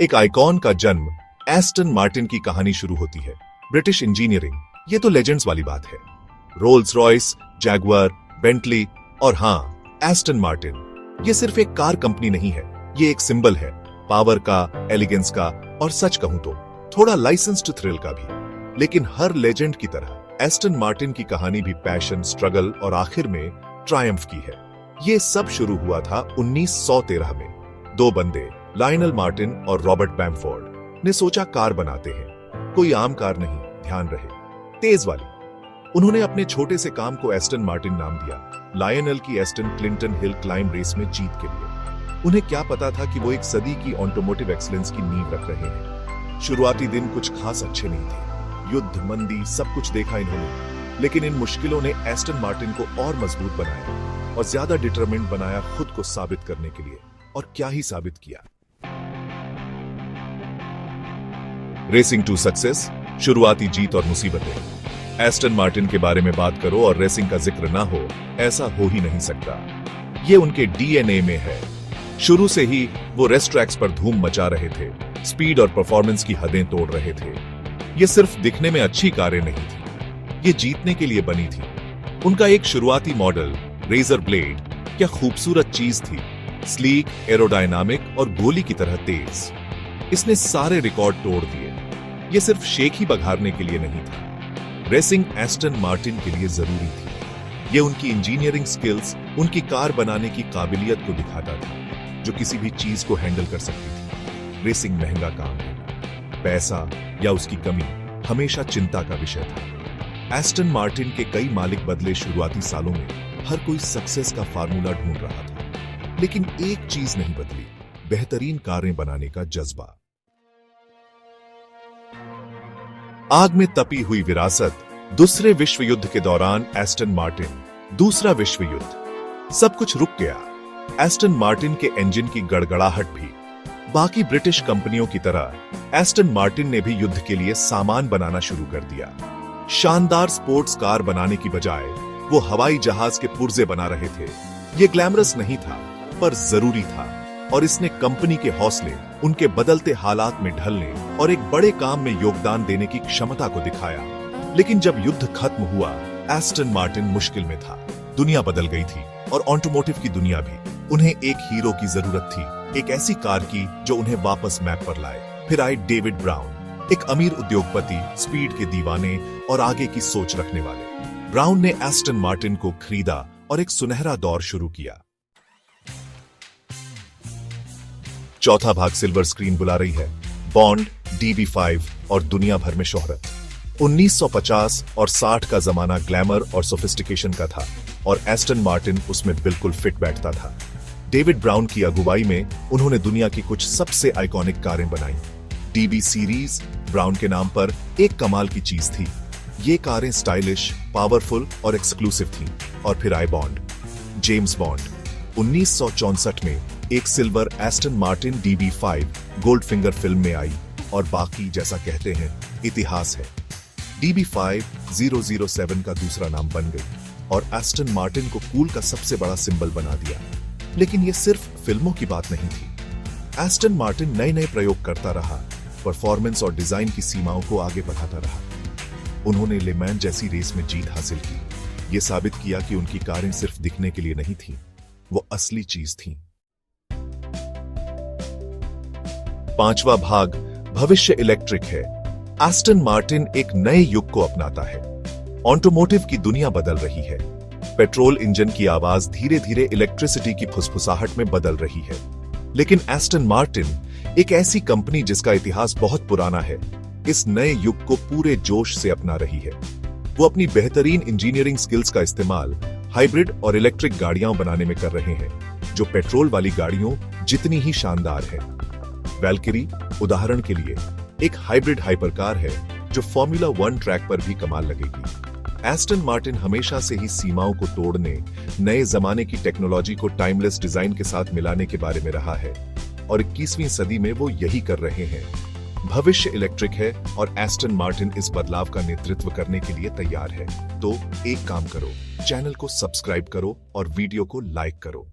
एक आइकॉन का जन्म एस्टन मार्टिन की कहानी शुरू होती है। ब्रिटिश इंजीनियरिंग, ये तो लेजेंड्स वाली बात है। रोल्स रॉयस, जैगुआर, बेंटली और हाँ, एस्टन मार्टिन। ये सिर्फ एक कार कंपनी नहीं है, ये एक सिंबल है, पावर का, एलिगेंस का और सच कहूं तो थोड़ा लाइसेंस्ड थ्रिल का भी। लेकिन हर लेजेंड की तरह एस्टन मार्टिन की कहानी भी पैशन, स्ट्रगल और आखिर में ट्रायम्फ की है। ये सब शुरू हुआ था 1913 में। दो बंदे, लायनल मार्टिन और रॉबर्ट बैमफोर्ड ने सोचा कार बनाते हैं, कोई आम कार नहीं, ध्यान रहे, तेज वाली। उन्होंने अपने छोटे से काम को एस्टन मार्टिन नाम दिया, लायनल की Aston Clinton hill climb race में जीत के लिए। उन्हें क्या पता था कि वो एक सदी की ऑटोमोटिव एक्सीलेंस की नींव रख रहे हैं। शुरुआती दिन कुछ खास अच्छे नहीं थे, युद्ध, मंदी, सब कुछ देखा इन्होंने, लेकिन इन मुश्किलों ने एस्टन मार्टिन को और मजबूत बनाया और ज्यादा डिटरमिन्ड बनाया खुद को साबित करने के लिए। और क्या ही साबित किया। रेसिंग टू सक्सेस, शुरुआती जीत और मुसीबतें। एस्टन मार्टिन के बारे में बात करो और रेसिंग का जिक्र ना हो, ऐसा हो ही नहीं सकता। ये उनके डीएनए में है। शुरू से ही वो रेस ट्रैक्स पर धूम मचा रहे थे, स्पीड और परफॉर्मेंस की हदें तोड़ रहे थे। ये सिर्फ दिखने में अच्छी कारें नहीं थी, ये जीतने के लिए बनी थी। उनका एक शुरुआती मॉडल रेजर ब्लेड क्या खूबसूरत चीज थी, स्लीक, एरोडायनामिक और गोली की तरह तेज। इसने सारे रिकॉर्ड तोड़ दिए। ये सिर्फ शेख ही बघारने के लिए नहीं था, रेसिंग एस्टन मार्टिन के लिए जरूरी थी। ये उनकी इंजीनियरिंग स्किल्स, उनकी कार बनाने की काबिलियत को दिखाता था, जो किसी भी चीज को हैंडल कर सकती थी। रेसिंग महंगा काम है, पैसा या उसकी कमी हमेशा चिंता का विषय था। एस्टन मार्टिन के कई मालिक बदले शुरुआती सालों में, हर कोई सक्सेस का फार्मूला ढूंढ रहा था, लेकिन एक चीज नहीं बदली, बेहतरीन कारें बनाने का जज्बा। आग में तपी हुई विरासत, दूसरे विश्व युद्ध के दौरान एस्टन मार्टिन, दूसरा विश्व युद्ध, सब कुछ रुक गया। एस्टन मार्टिन के इंजन की गड़गड़ाहट भी। बाकी ब्रिटिश कंपनियों की तरह एस्टन मार्टिन ने भी युद्ध के लिए सामान बनाना शुरू कर दिया। शानदार स्पोर्ट्स कार बनाने की बजाय वो हवाई जहाज के पुर्जे बना रहे थे। ये ग्लैमरस नहीं था, पर जरूरी था, और इसने कंपनी के हौसले, उनके बदलते हालात में ढलने और एक बड़े काम में योगदान देने की क्षमता को दिखाया। लेकिन जब युद्ध खत्म हुआ, एस्टन मार्टिन मुश्किल में था। दुनिया बदल गई थी और ऑटोमोटिव की दुनिया भी। उन्हें एक हीरो की जरूरत थी, एक ऐसी कार की जो उन्हें वापस मैप पर लाए। फिर आए डेविड ब्राउन, एक अमीर उद्योगपति, स्पीड के दीवाने और आगे की सोच रखने वाले। ब्राउन ने एस्टन मार्टिन को खरीदा और एक सुनहरा दौर शुरू किया। चौथा भाग सिल्वर स्क्रीन बुला रही है, बॉन्ड, DB5 और दुनिया भर में शोहरत। 1950 और 60 का जमाना ग्लैमर और सोफिस्टिकेशन का था, और एस्टन मार्टिन उसमें बिल्कुल फिट बैठता था। डेविड ब्राउन की अगुवाई में उन्होंने दुनिया की कुछ सबसे आइकॉनिक कारें बनाई। DB सीरीज ब्राउन के नाम पर एक कमाल की चीज थी। ये कारें स्टाइलिश, पावरफुल और एक्सक्लूसिव थीं। और फिर आए बॉन्ड, जेम्स बॉन्ड। 1964 में एक silver Aston Martin DB5 Goldfinger film में आई, और बाकी जैसा कहते हैं इतिहास है। DB5 007 का दूसरा नाम बन गई और एस्टन मार्टिन को कूल का सबसे बड़ा सिंबल बना दिया। लेकिन यह सिर्फ फिल्मों की बात नहीं थी। एस्टन मार्टिन नए नए प्रयोग करता रहा, परफॉर्मेंस और डिजाइन की सीमाओं को आगे बढ़ाता रहा। उन्होंने ले मैन जैसी रेस में जीत हासिल की। यह साबित किया कि उनकी कारें सिर्फ दिखने के लिए नहीं थीं, वो असली चीज थीं। पांचवा भाग भविष्य इलेक्ट्रिक है। एस्टन मार्टिन एक नए युग को अपनाता है। ऑटोमोटिव की दुनिया बदल रही है। पेट्रोल इंजन की आवाज धीरे धीरे इलेक्ट्रिसिटी की फुसफुसाहट में बदल रही है। लेकिन एस्टन मार्टिन एक ऐसी कंपनी जिसका इतिहास बहुत पुराना है, इस नए युग को पूरे जोश से अपना रही है। वो अपनी बेहतरीन इंजीनियरिंग स्किल्स का इस्तेमाल हाइब्रिड और इलेक्ट्रिक गाड़ियां बनाने में कर रहे हैं, जो पेट्रोल वाली गाड़ियों जितनी ही शानदार है। वैल्किरी उदाहरण के लिए एक हाइब्रिड हाइपरकार है जो फॉर्मूला 1 ट्रैक पर भी कमाल लगेगी। एस्टन मार्टिन हमेशा से ही सीमाओं को तोड़ने, नए जमाने की टेक्नोलॉजी को टाइमलेस डिजाइन के साथ मिलाने के बारे में रहा है, और 21वीं सदी में वो यही कर रहे हैं। भविष्य इलेक्ट्रिक है और एस्टन मार्टिन इस बदलाव का नेतृत्व करने के लिए तैयार है। तो एक काम करो, चैनल को सब्सक्राइब करो और वीडियो को लाइक करो।